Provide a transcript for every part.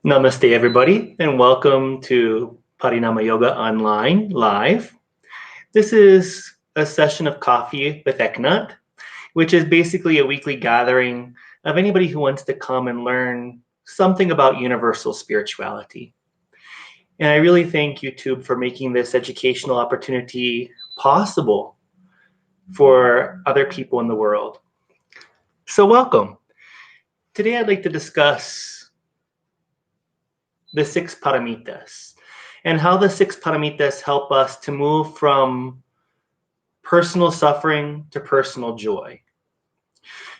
Namaste, everybody, and welcome to Parinama Yoga Online Live. This is a session of coffee with Eknath, which is basically a weekly gathering of anybody who wants to come and learn something about universal spirituality. And I really thank YouTube for making this educational opportunity possible for other people in the world. So, welcome. Today, I'd like to discuss the 6 Paramitas and how the 6 Paramitas help us to move from personal suffering to personal joy.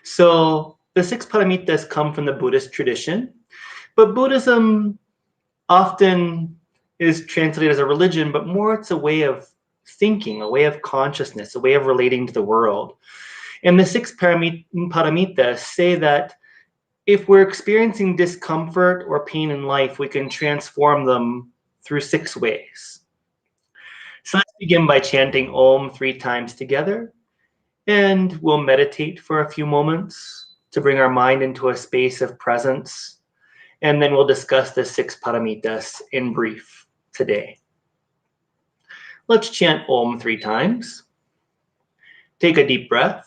So the 6 Paramitas come from the Buddhist tradition, but Buddhism often is translated as a religion, but more it's a way of thinking, a way of consciousness, a way of relating to the world. And the 6 Paramitas say that if we're experiencing discomfort or pain in life, we can transform them through 6 ways. So let's begin by chanting Om 3 times together, and we'll meditate for a few moments to bring our mind into a space of presence, and then we'll discuss the 6 Paramitas in brief today. Let's chant Om 3 times. Take a deep breath.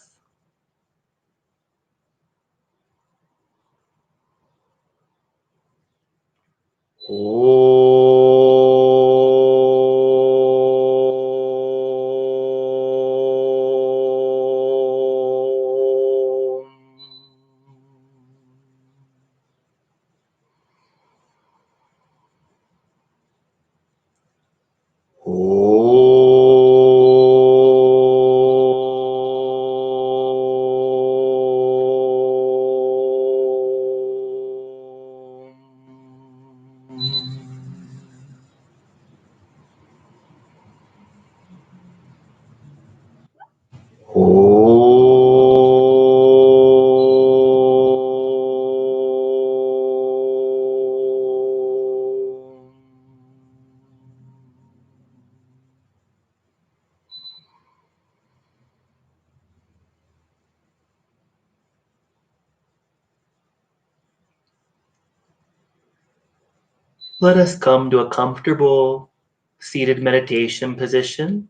Let us come to a comfortable seated meditation position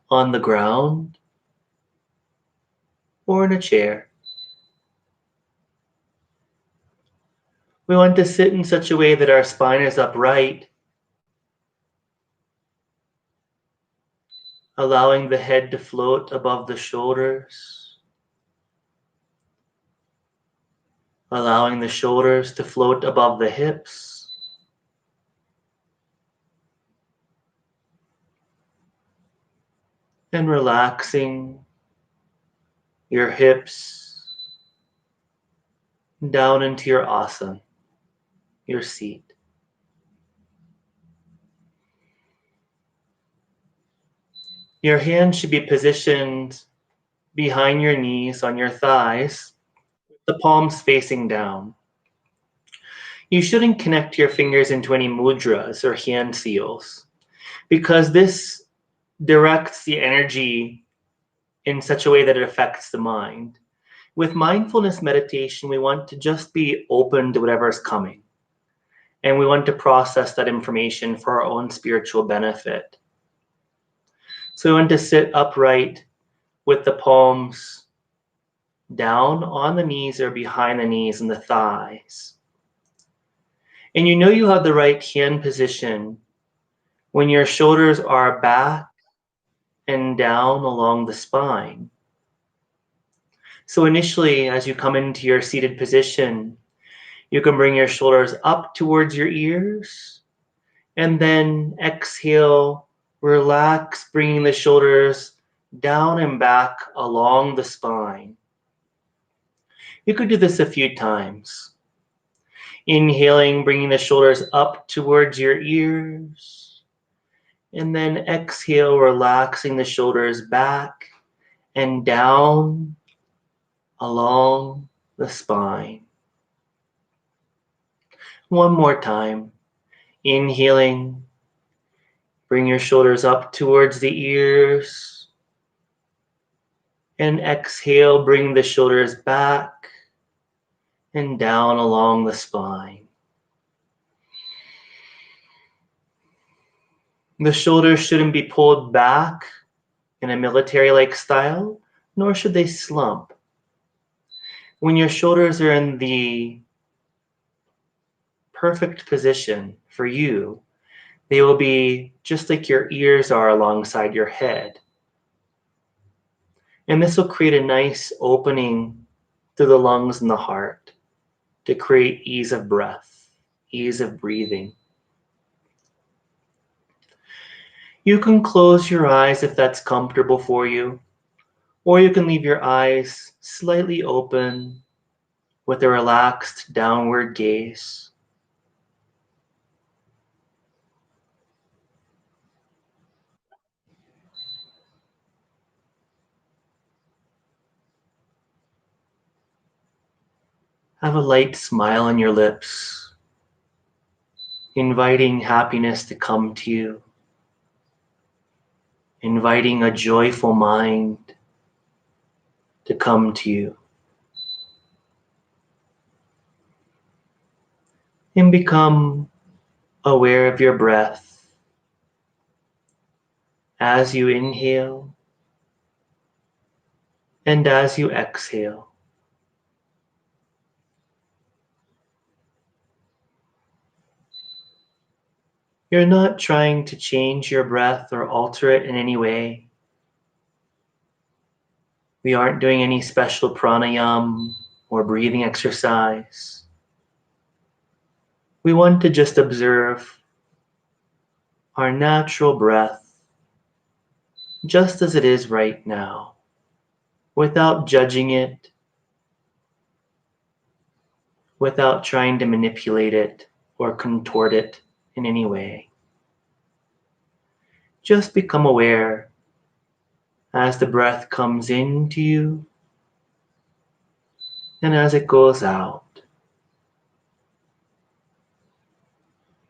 on the ground or in a chair. We want to sit in such a way that our spine is upright, allowing the head to float above the shoulders, allowing the shoulders to float above the hips, and relaxing your hips down into your asana, your seat. Your hands should be positioned behind your knees on your thighs, with the palms facing down. You shouldn't connect your fingers into any mudras or hand seals, because this directs the energy in such a way that it affects the mind. With mindfulness meditation, we want to just be open to whatever is coming, and we want to process that information for our own spiritual benefit. So we want to sit upright with the palms down on the knees or behind the knees and the thighs. And you know you have the right hand position when your shoulders are back and down along the spine. So initially, as you come into your seated position, you can bring your shoulders up towards your ears, and then exhale, relax, bringing the shoulders down and back along the spine. You could do this a few times. Inhaling, bringing the shoulders up towards your ears, and then exhale, relaxing the shoulders back and down along the spine. One more time. Inhaling, bring your shoulders up towards the ears, and exhale, bring the shoulders back and down along the spine. The shoulders shouldn't be pulled back in a military-like style, nor should they slump. When your shoulders are in the perfect position for you, they will be just like your ears are alongside your head. And this will create a nice opening through the lungs and the heart to create ease of breath, ease of breathing. You can close your eyes if that's comfortable for you, or you can leave your eyes slightly open with a relaxed downward gaze. Have a light smile on your lips, inviting happiness to come to you, inviting a joyful mind to come to you. And become aware of your breath as you inhale and as you exhale. You're not trying to change your breath or alter it in any way. We aren't doing any special pranayama or breathing exercise. We want to just observe our natural breath just as it is right now, without judging it, without trying to manipulate it or contort it in any way. Just become aware as the breath comes into you and as it goes out.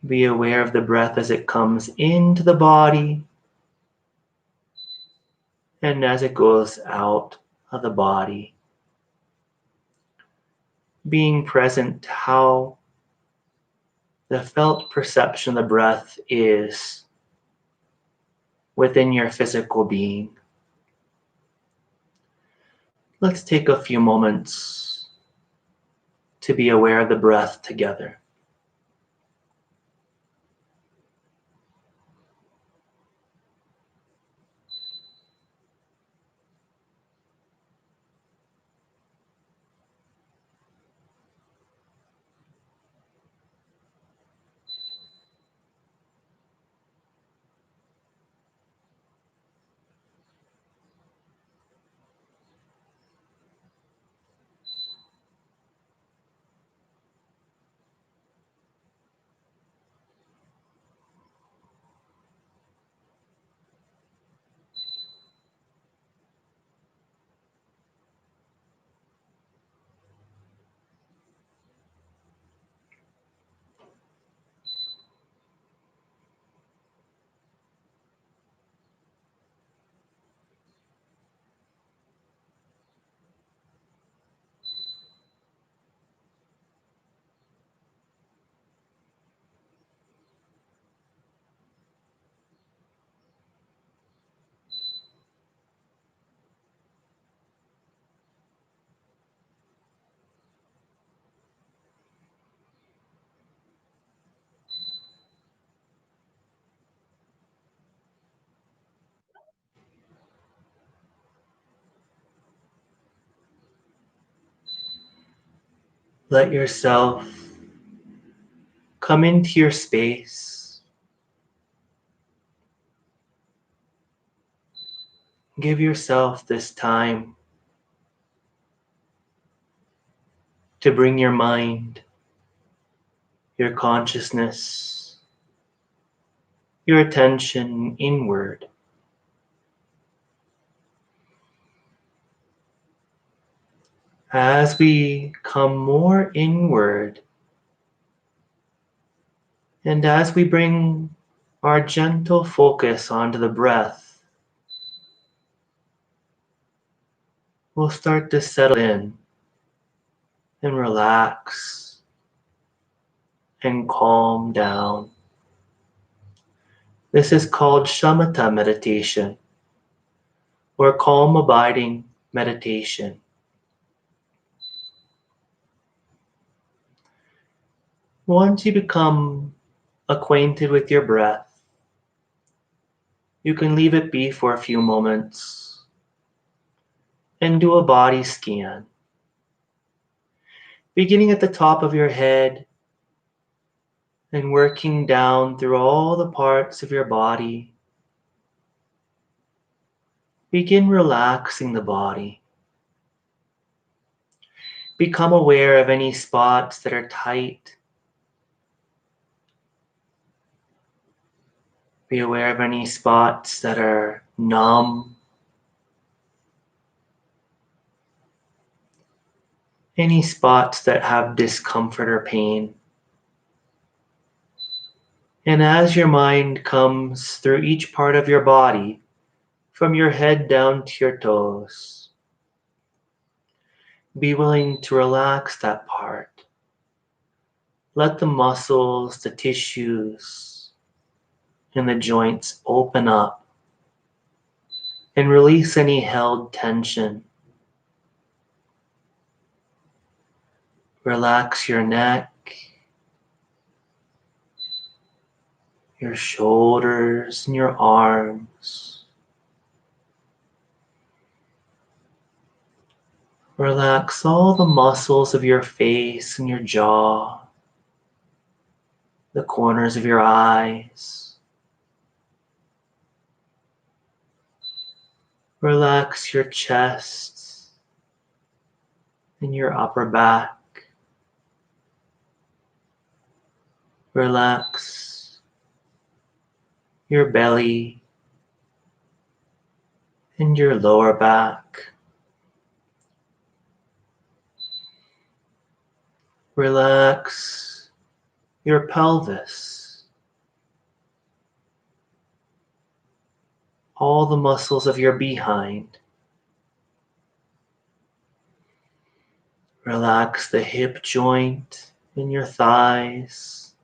Be aware of the breath as it comes into the body and as it goes out of the body. Being present to how the felt perception of the breath is within your physical being. Let's take a few moments to be aware of the breath together. Let yourself come into your space. Give yourself this time to bring your mind, your consciousness, your attention inward. As we come more inward, and as we bring our gentle focus onto the breath, we'll start to settle in and relax and calm down. This is called shamatha meditation or calm abiding meditation. Once you become acquainted with your breath, you can leave it be for a few moments and do a body scan, beginning at the top of your head and working down through all the parts of your body. Begin relaxing the body. Become aware of any spots that are tight. Be aware of any spots that are numb. Any spots that have discomfort or pain. And as your mind comes through each part of your body, from your head down to your toes, be willing to relax that part. Let the muscles, the tissues, and the joints open up and release any held tension. Relax your neck, your shoulders, and your arms. Relax all the muscles of your face and your jaw, the corners of your eyes. Relax your chest and your upper back. Relax your belly and your lower back. Relax your pelvis. All the muscles of your behind. Relax the hip joint in your thighs,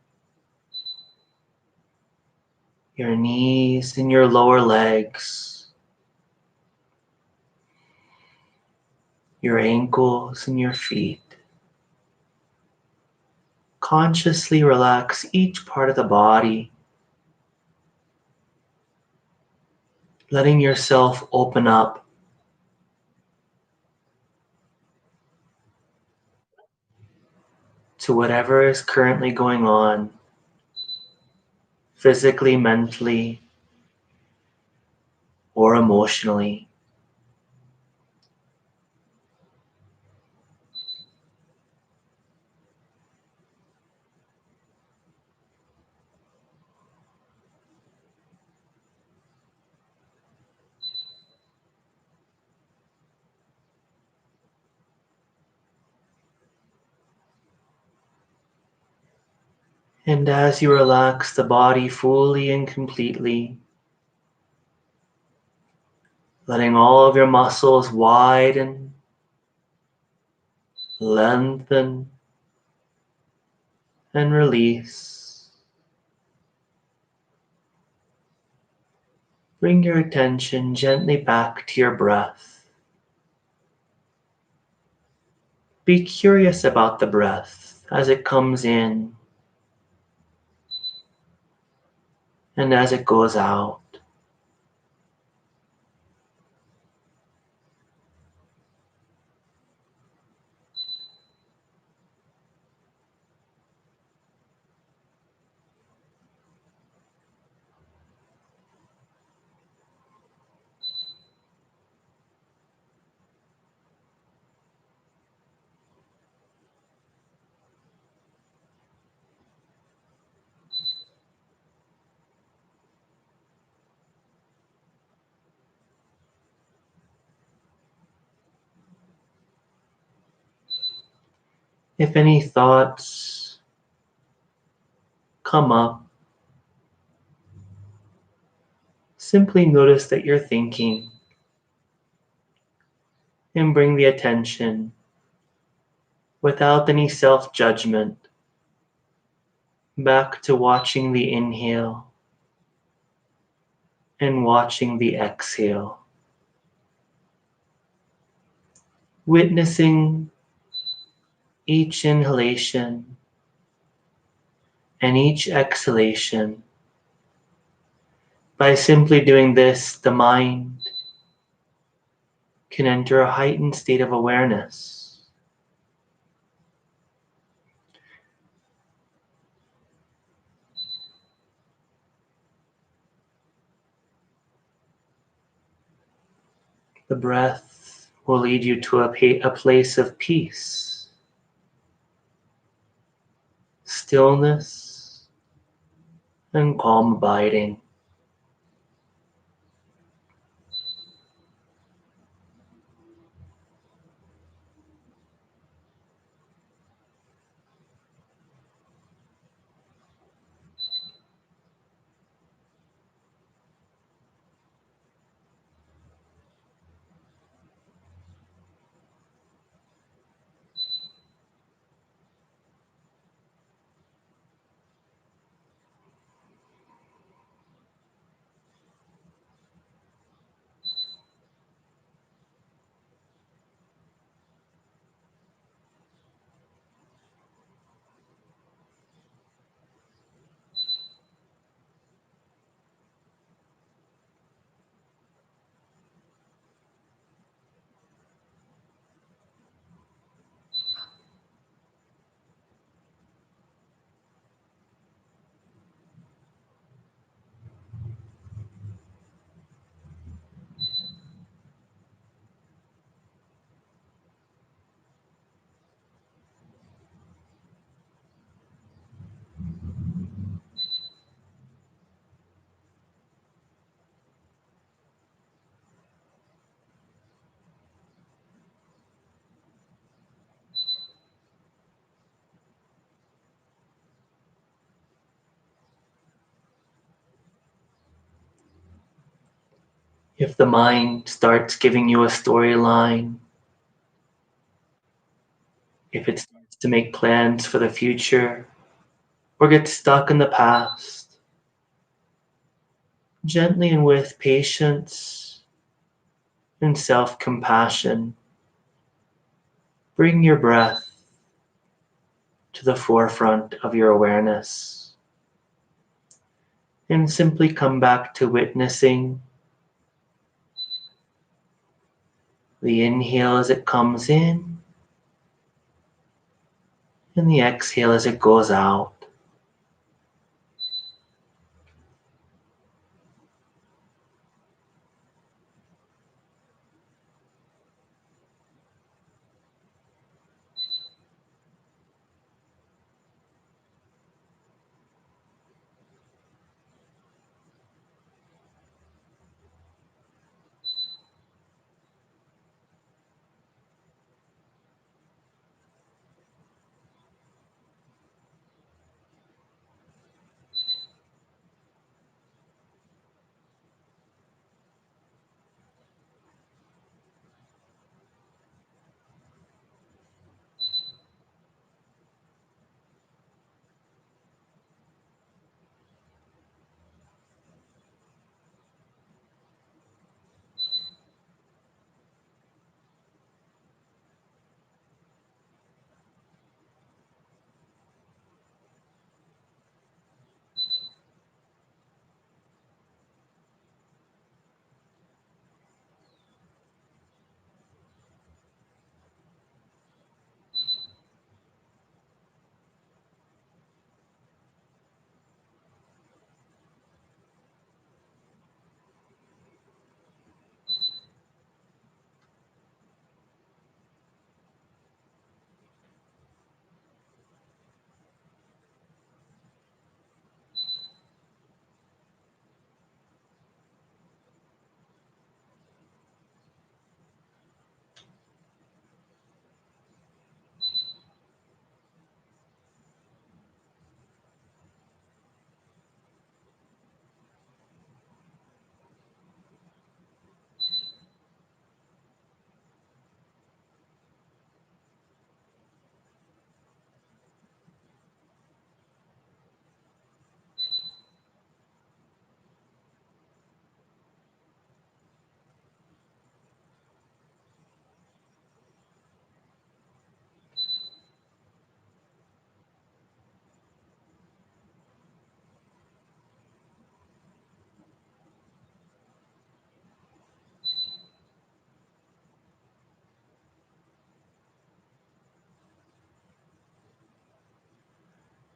your knees and your lower legs, your ankles and your feet. Consciously relax each part of the body, letting yourself open up to whatever is currently going on, physically, mentally, or emotionally. And as you relax the body fully and completely, letting all of your muscles widen, lengthen, and release, bring your attention gently back to your breath. Be curious about the breath as it comes in and as it goes out. If any thoughts come up, simply notice that you're thinking and bring the attention without any self-judgment back to watching the inhale and watching the exhale. Witnessing each inhalation and each exhalation. By simply doing this, the mind can enter a heightened state of awareness. The breath will lead you to a place of peace, stillness, and calm abiding. If the mind starts giving you a storyline, if it starts to make plans for the future or gets stuck in the past, gently and with patience and self compassion, bring your breath to the forefront of your awareness and simply come back to witnessing the inhale as it comes in and the exhale as it goes out.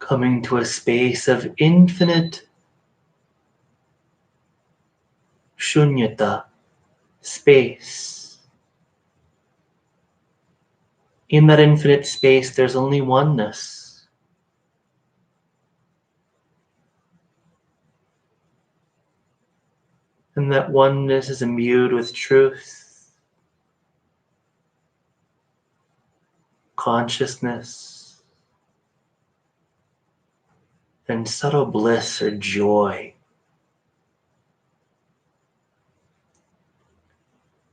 coming to a space of infinite shunyata, space. In that infinite space, there's only oneness. And that oneness is imbued with truth, consciousness, and subtle bliss or joy.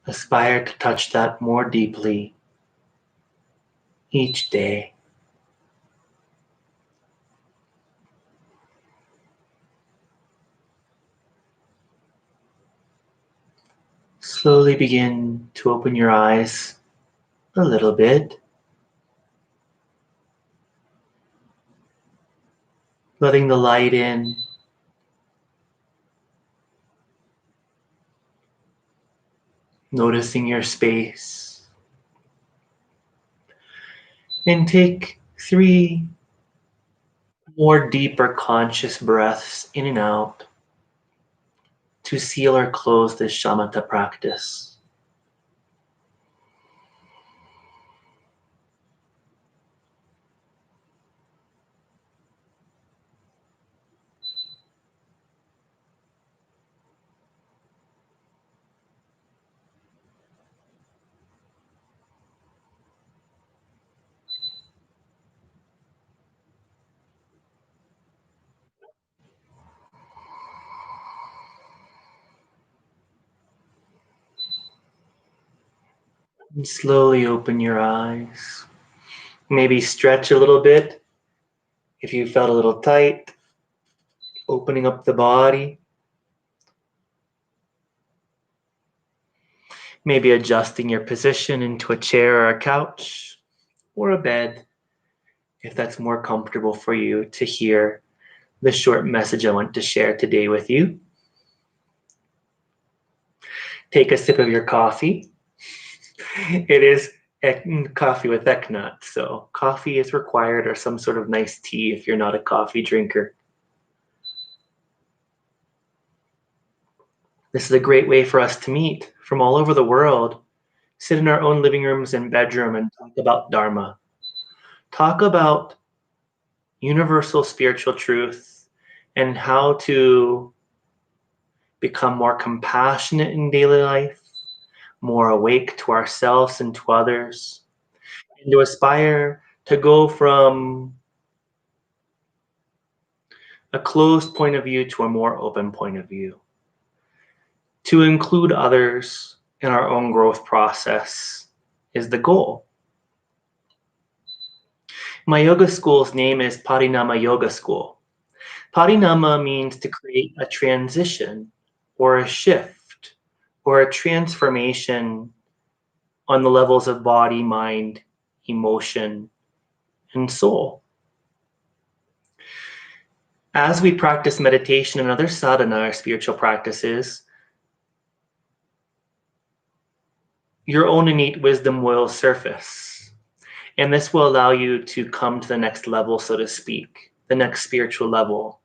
Aspire to touch that more deeply each day. Slowly begin to open your eyes a little bit, letting the light in, noticing your space, and take 3 more deeper conscious breaths in and out to seal or close this shamatha practice. And slowly open your eyes. Maybe stretch a little bit if you felt a little tight, opening up the body. Maybe adjusting your position into a chair or a couch or a bed if that's more comfortable for you to hear the short message I want to share today with you. Take a sip of your coffee. It is coffee with Eknath, so coffee is required or some sort of nice tea if you're not a coffee drinker. This is a great way for us to meet from all over the world, sit in our own living rooms and bedroom and talk about Dharma. Talk about universal spiritual truth and how to become more compassionate in daily life, more awake to ourselves and to others, and to aspire to go from a closed point of view to a more open point of view, to include others in our own growth process is the goal. My yoga school's name is Parinama Yoga School. Parinama means to create a transition or a shift or a transformation on the levels of body, mind, emotion, and soul. As we practice meditation and other sadhana or spiritual practices, your own innate wisdom will surface. And this will allow you to come to the next level, so to speak, the next spiritual level.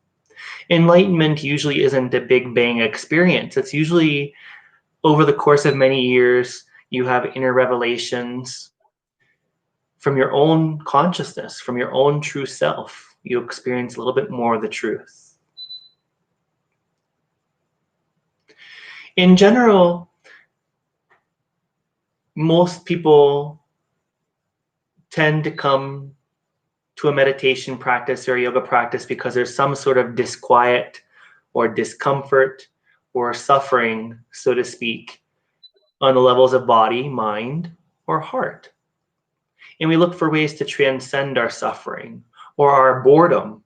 Enlightenment usually isn't a big bang experience. It's usually over the course of many years, you have inner revelations from your own consciousness, from your own true self. You experience a little bit more of the truth. In general, most people tend to come to a meditation practice or a yoga practice because there's some sort of disquiet or discomfort or suffering, so to speak, on the levels of body, mind, or heart. And we look for ways to transcend our suffering or our boredom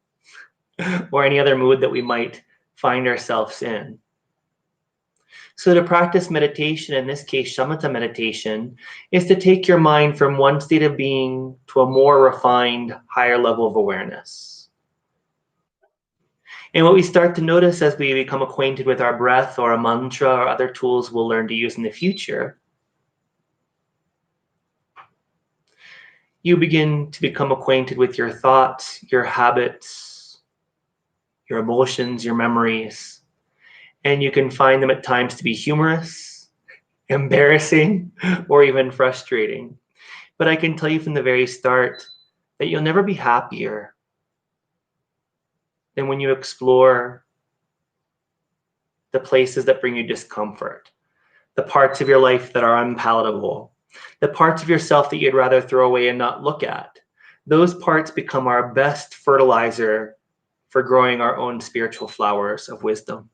or any other mood that we might find ourselves in. So to practice meditation, in this case, shamatha meditation, is to take your mind from one state of being to a more refined, higher level of awareness. And what we start to notice as we become acquainted with our breath or a mantra or other tools we'll learn to use in the future You begin to become acquainted with your thoughts, your habits, your emotions, your memories, and you can find them at times to be humorous, embarrassing, or even frustrating. But I can tell you from the very start that you'll never be happier than when you explore the places that bring you discomfort, the parts of your life that are unpalatable, the parts of yourself that you'd rather throw away and not look at. Those parts become our best fertilizer for growing our own spiritual flowers of wisdom.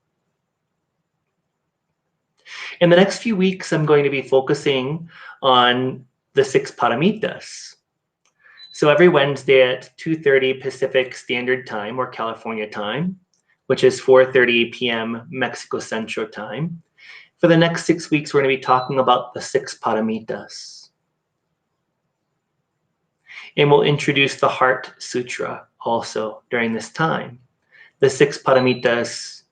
In the next few weeks, I'm going to be focusing on the 6 Paramitas. So every Wednesday at 2:30 Pacific Standard Time or California time, which is 4:30 p.m. Mexico Central Time, for the next 6 weeks, we're going to be talking about the 6 Paramitas. And we'll introduce the Heart Sutra also during this time. The 6 Paramitas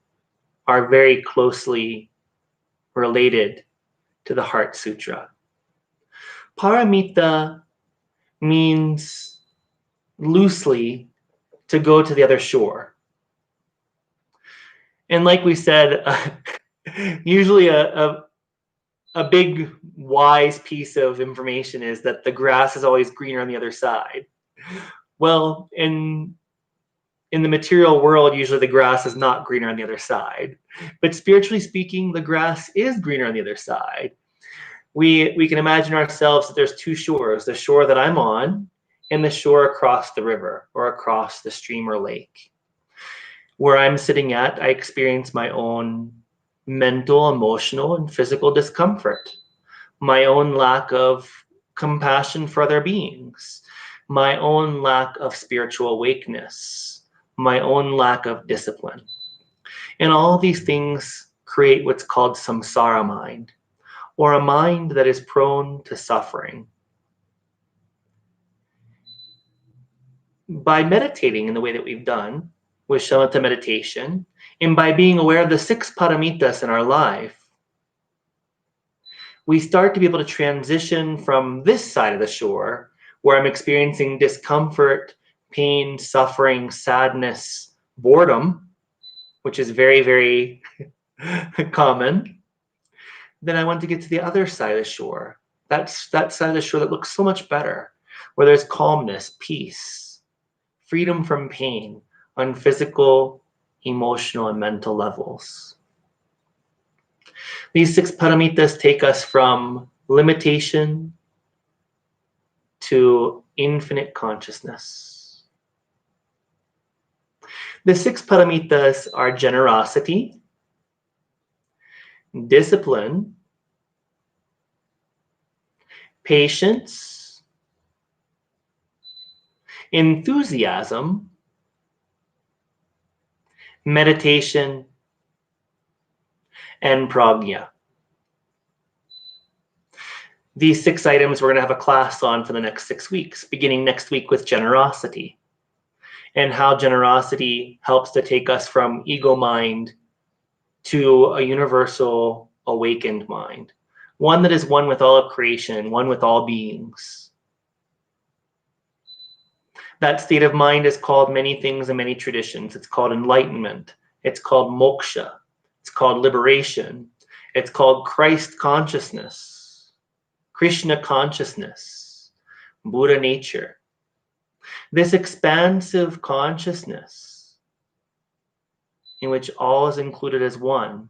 are very closely related to the Heart Sutra. Paramita means loosely to go to the other shore. And like we said, usually a big wise piece of information is that the grass is always greener on the other side. Well, in the material world, usually the grass is not greener on the other side. But spiritually speaking, the grass is greener on the other side. We can imagine ourselves that there's 2 shores, the shore that I'm on and the shore across the river or across the stream or lake. Where I'm sitting at, I experience my own mental, emotional, and physical discomfort, my own lack of compassion for other beings, my own lack of spiritual awakeness, my own lack of discipline. And all these things create what's called samsara mind, or a mind that is prone to suffering. By meditating in the way that we've done with shamatha meditation, and by being aware of the 6 paramitas in our life, we start to be able to transition from this side of the shore, where I'm experiencing discomfort, pain, suffering, sadness, boredom, which is very, very common. Then I want to get to the other side of the shore. That's that side of the shore that looks so much better, where there's calmness, peace, freedom from pain on physical, emotional, and mental levels. These 6 paramitas take us from limitation to infinite consciousness. The 6 paramitas are generosity, discipline, patience, enthusiasm, meditation, and prajna. These 6 items we're going to have a class on for the next 6 weeks, beginning next week with generosity, and how generosity helps to take us from ego mind to a universal awakened mind, one that is one with all of creation, one with all beings. That state of mind is called many things in many traditions. It's called enlightenment. It's called moksha. It's called liberation. It's called Christ consciousness, Krishna consciousness, Buddha nature. This expansive consciousness in which all is included as one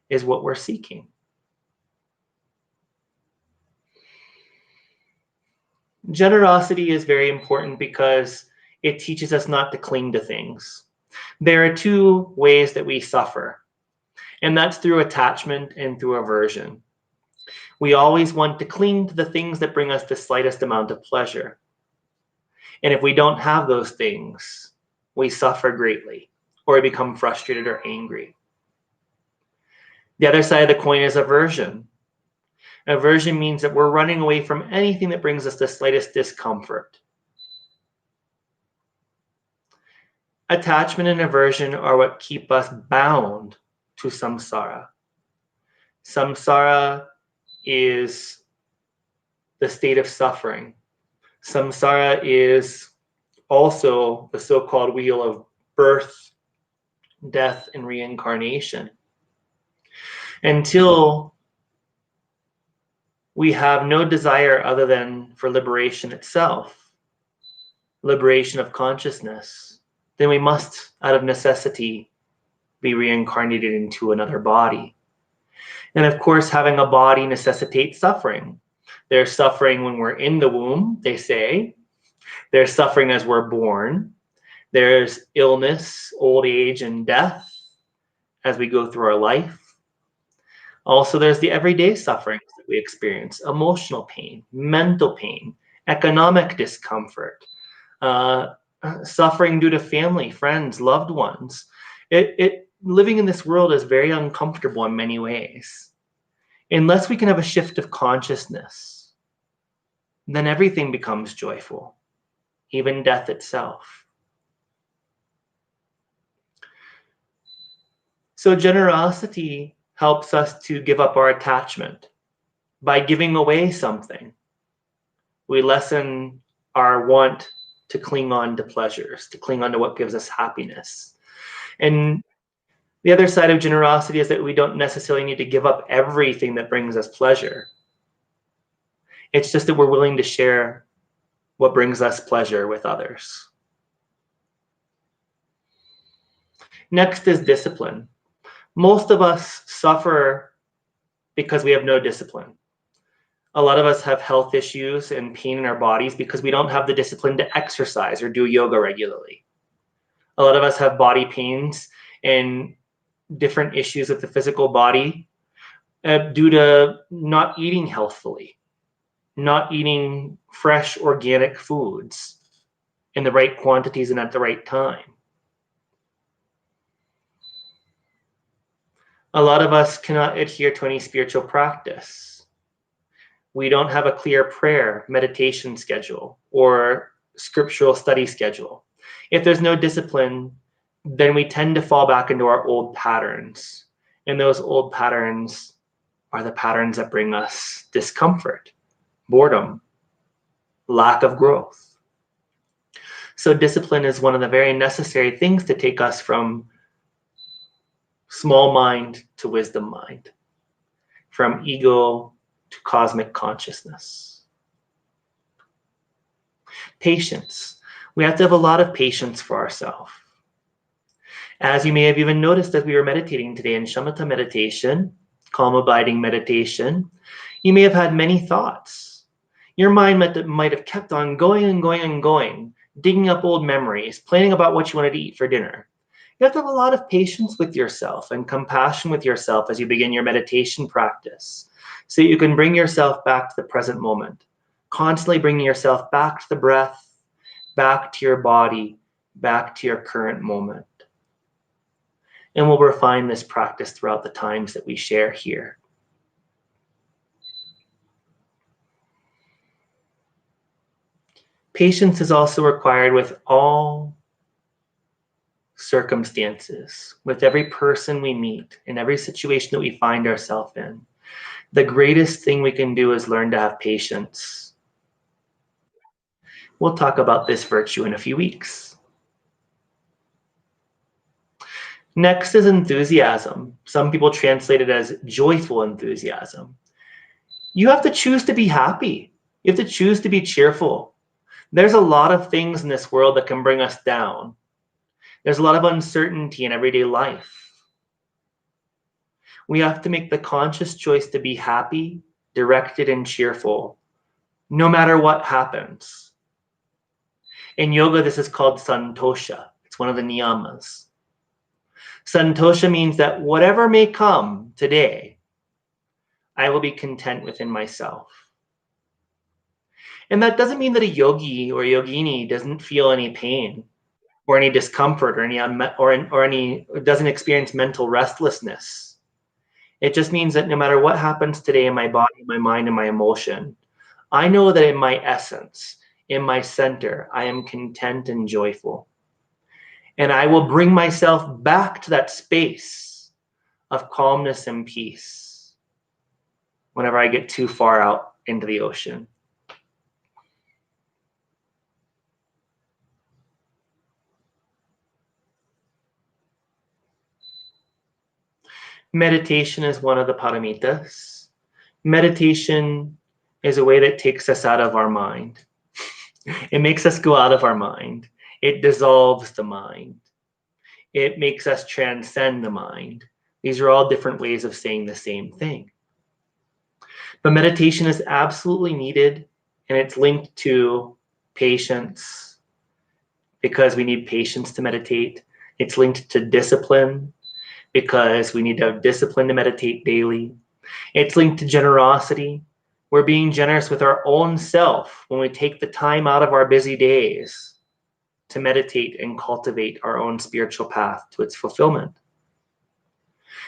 is what we're seeking. Generosity is very important because it teaches us not to cling to things. There are 2 ways that we suffer, and that's through attachment and through aversion. We always want to cling to the things that bring us the slightest amount of pleasure. And if we don't have those things, we suffer greatly, or we become frustrated or angry. The other side of the coin is aversion. Aversion means that we're running away from anything that brings us the slightest discomfort. Attachment and aversion are what keep us bound to samsara. Samsara is the state of suffering. Samsara is also the so-called wheel of birth, death, and reincarnation. Until we have no desire other than for liberation itself, liberation of consciousness, then we must, out of necessity, be reincarnated into another body. And of course, having a body necessitates suffering. There's suffering when we're in the womb, they say. There's suffering as we're born. There's illness, old age, and death as we go through our life. Also, there's the everyday sufferings that we experience: emotional pain, mental pain, economic discomfort, suffering due to family, friends, loved ones. Living in this world is very uncomfortable in many ways. Unless we can have a shift of consciousness, then everything becomes joyful, even death itself. So generosity helps us to give up our attachment. By giving away something, we lessen our want to cling on to pleasures, to cling on to what gives us happiness. And the other side of generosity is that we don't necessarily need to give up everything that brings us pleasure. It's just that we're willing to share what brings us pleasure with others. Next is discipline. Most of us suffer because we have no discipline. A lot of us have health issues and pain in our bodies because we don't have the discipline to exercise or do yoga regularly. A lot of us have body pains and different issues with the physical body due to not eating healthfully, not eating fresh organic foods in the right quantities and at the right time. A lot of us cannot adhere to any spiritual practice. We don't have a clear prayer, meditation schedule, or scriptural study schedule. If there's no discipline, then we tend to fall back into our old patterns. And those old patterns are the patterns that bring us discomfort, boredom, lack of growth. So discipline is one of the very necessary things to take us from small mind to wisdom mind, from ego to cosmic consciousness. Patience. We have to have a lot of patience for ourselves. As you may have even noticed as we were meditating today in shamatha meditation, calm abiding meditation, you may have had many thoughts. Your mind might have kept on going and going and going, digging up old memories, planning about what you wanted to eat for dinner. You have to have a lot of patience with yourself and compassion with yourself as you begin your meditation practice, so you can bring yourself back to the present moment, constantly bringing yourself back to the breath, back to your body, back to your current moment. And we'll refine this practice throughout the times that we share here. Patience is also required with all circumstances, with every person we meet, in every situation that we find ourselves in. The greatest thing we can do is learn to have patience. We'll talk about this virtue in a few weeks. Next is enthusiasm. Some people translate it as joyful enthusiasm. You have to choose to be happy. You have to choose to be cheerful. There's a lot of things in this world that can bring us down. There's a lot of uncertainty in everyday life. We have to make the conscious choice to be happy, directed, and cheerful, no matter what happens. In yoga, this is called santosha. It's one of the niyamas. Santosha means that whatever may come today, I will be content within myself. And that doesn't mean that a yogi or yogini doesn't feel any pain or any discomfort or any doesn't experience mental restlessness. It just means that no matter what happens today in my body, my mind, and my emotion, I know that in my essence, in my center, I am content and joyful. And I will bring myself back to that space of calmness and peace whenever I get too far out into the ocean. Meditation is one of the Paramitas. Meditation is a way that takes us out of our mind. It makes us go out of our mind. It dissolves the mind. It makes us transcend the mind. These are all different ways of saying the same thing. But meditation is absolutely needed, and it's linked to patience because we need patience to meditate. It's linked to discipline because we need to have discipline to meditate daily. It's linked to generosity. We're being generous with our own self when we take the time out of our busy days to meditate and cultivate our own spiritual path to its fulfillment.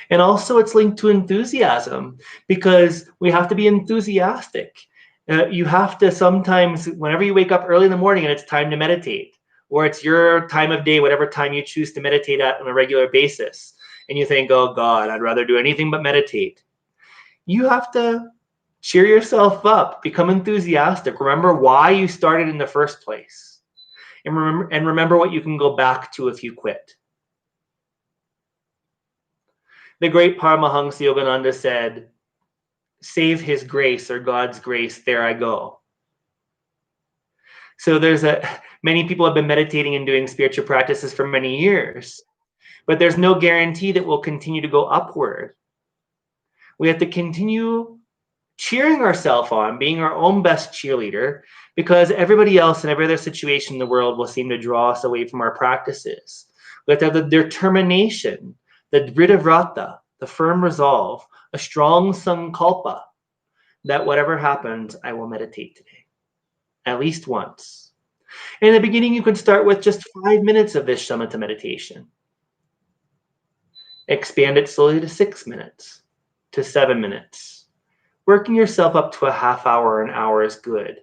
And also it's linked to enthusiasm because we have to be enthusiastic. You have to sometimes, whenever you wake up early in the morning and it's time to meditate, or it's your time of day, whatever time you choose to meditate at on a regular basis, and you think, oh God, I'd rather do anything but meditate. You have to cheer yourself up, become enthusiastic. Remember why you started in the first place. And remember what you can go back to if you quit. The great Paramahansa Yogananda said, save his grace or God's grace, there I go. So many people have been meditating and doing spiritual practices for many years, but there's no guarantee that we'll continue to go upward. We have to continue cheering ourselves on, being our own best cheerleader, because everybody else in every other situation in the world will seem to draw us away from our practices. We have to have the determination, the dhridavrata, the firm resolve, a strong sankalpa that whatever happens, I will meditate today, at least once. In the beginning, you can start with just 5 minutes of this shamatha meditation. Expand it slowly to 6 minutes, to 7 minutes. Working yourself up to a half hour or an hour is good.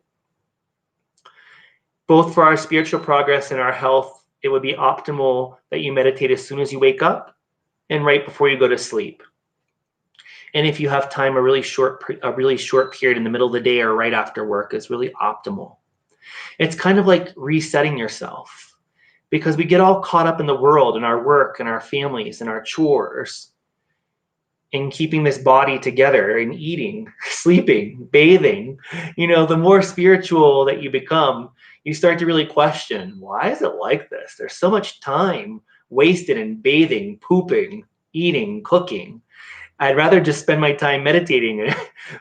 Both for our spiritual progress and our health, it would be optimal that you meditate as soon as you wake up and right before you go to sleep. And if you have time, a really short period in the middle of the day or right after work is really optimal. It's kind of like resetting yourself because we get all caught up in the world and our work and our families and our chores and keeping this body together and eating, sleeping, bathing. The more spiritual that you become, you start to really question, why is it like this? There's so much time wasted in bathing, pooping, eating, cooking. I'd rather just spend my time meditating.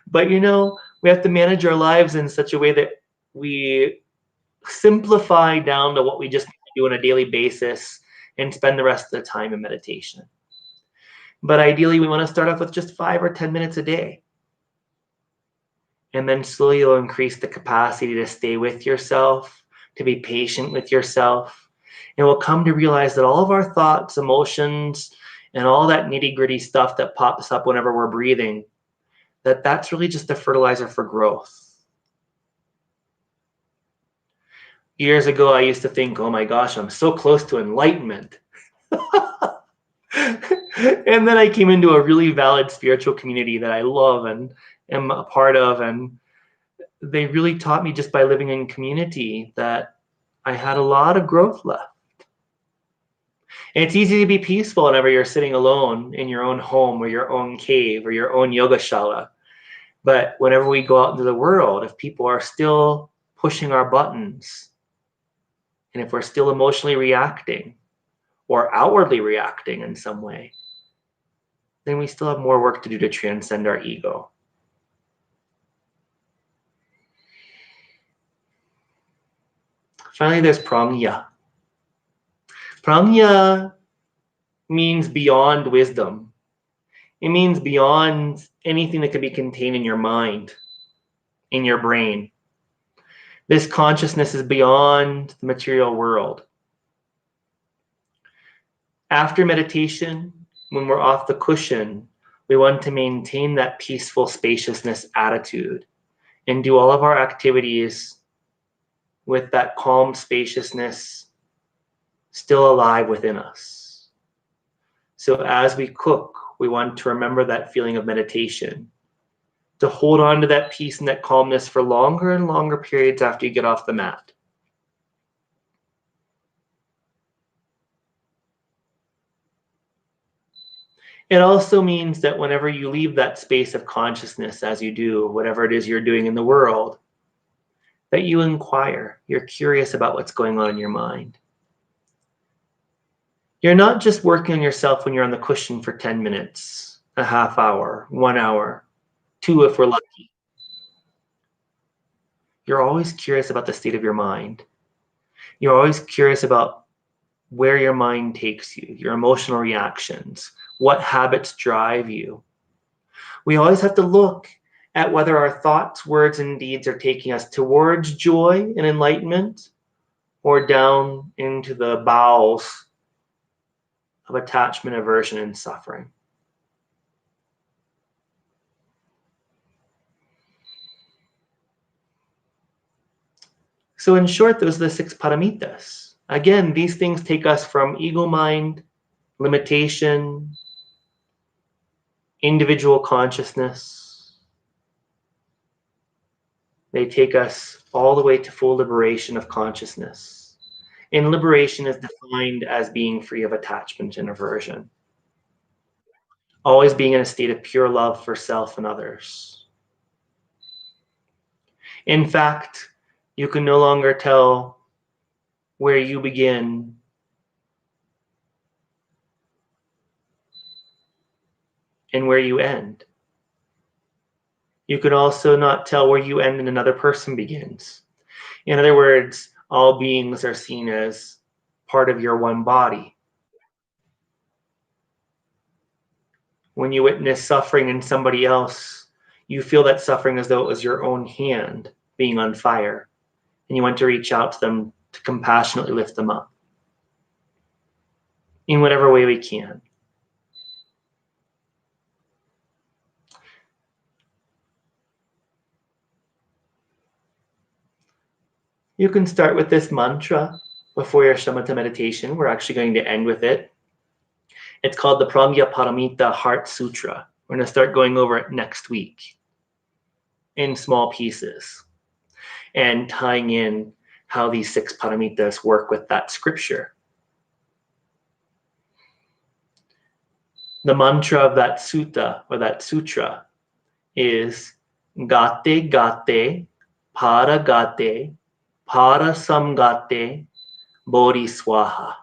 But we have to manage our lives in such a way that we simplify down to what we just do on a daily basis and spend the rest of the time in meditation. But ideally, we want to start off with just 5 or 10 minutes a day. And then slowly you'll increase the capacity to stay with yourself, to be patient with yourself. And we'll come to realize that all of our thoughts, emotions, and all that nitty-gritty stuff that pops up whenever we're breathing, that's really just a fertilizer for growth. Years ago, I used to think, oh my gosh, I'm so close to enlightenment. And then I came into a really valid spiritual community that I love and am a part of. And they really taught me just by living in community that I had a lot of growth left. And it's easy to be peaceful whenever you're sitting alone in your own home or your own cave or your own yogashala. But whenever we go out into the world, if people are still pushing our buttons, and if we're still emotionally reacting or outwardly reacting in some way, then we still have more work to do to transcend our ego. Finally, there's prajna. Prajna means beyond wisdom. It means beyond anything that could be contained in your mind, in your brain. This consciousness is beyond the material world. After meditation, when we're off the cushion, we want to maintain that peaceful spaciousness attitude and do all of our activities with that calm spaciousness still alive within us. So as we cook, we want to remember that feeling of meditation, to hold on to that peace and that calmness for longer and longer periods after you get off the mat. It also means that whenever you leave that space of consciousness, as you do whatever it is you're doing in the world, that you inquire, you're curious about what's going on in your mind. You're not just working on yourself when you're on the cushion for 10 minutes, a half hour, 1 hour, 2 if we're lucky. You're always curious about the state of your mind. You're always curious about where your mind takes you, your emotional reactions, what habits drive you. We always have to look at whether our thoughts, words, and deeds are taking us towards joy and enlightenment or down into the bowels of attachment, aversion, and suffering. So in short, those are the 6 paramitas. Again, these things take us from ego mind, limitation, individual consciousness. They take us all the way to full liberation of consciousness. And liberation is defined as being free of attachment and aversion. Always being in a state of pure love for self and others. In fact, you can no longer tell where you begin and where you end. You can also not tell where you end and another person begins. In other words, all beings are seen as part of your one body. When you witness suffering in somebody else, you feel that suffering as though it was your own hand being on fire, and you want to reach out to them to compassionately lift them up in whatever way we can. You can start with this mantra before your shamatha meditation. We're actually going to end with it. It's called the Paramita Heart Sutra. We're going to start going over it next week in small pieces and tying in how these 6 paramitas work with that scripture. The mantra of that sutta or that sutra is Gate Gate Para Gate Para Samgate Bodhi Swaha.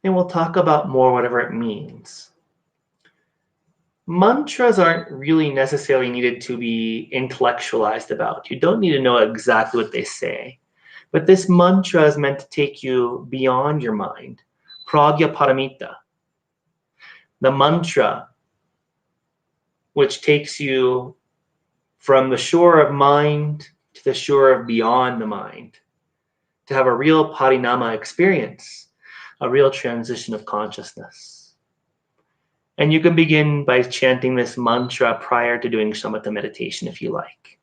And we'll talk about more whatever it means. Mantras aren't really necessarily needed to be intellectualized about. You don't need to know exactly what they say. But this mantra is meant to take you beyond your mind. Pragya Paramita. The mantra which takes you from the shore of mind to the shore of beyond the mind. To have a real parinama experience, a real transition of consciousness. And you can begin by chanting this mantra prior to doing shamatha meditation if you like.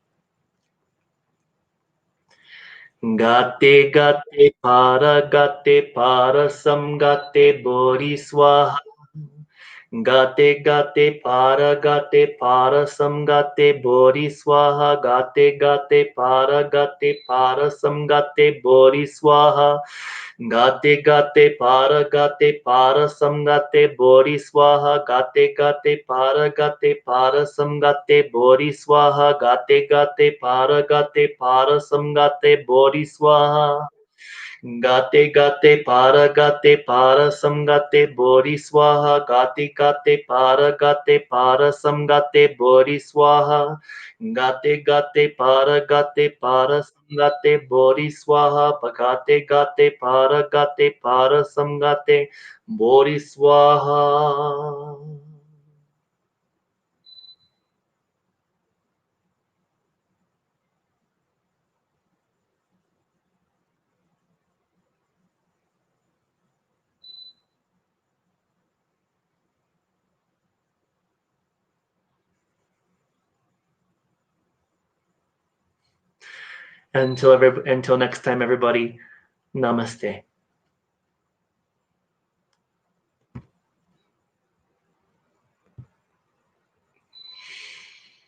Gate Gate Para Samgate Bodhi Swaha. Gate Para Samgate Bodhi Swaha. Gate Para Samgate Bodhi Swaha. Gate Para Samgate Bodhi Swaha. Gate Para Samgate Bodhi Swaha. Gate Para Samgate Bodhi Swaha. Gate Para Samgate Bodhi Swaha. Gate Para Samgate Bodhi Swaha. Gate Para Samgate Bodhi Swaha. Gate Para Samgate Bodhi Swaha. Until next time, everybody, namaste.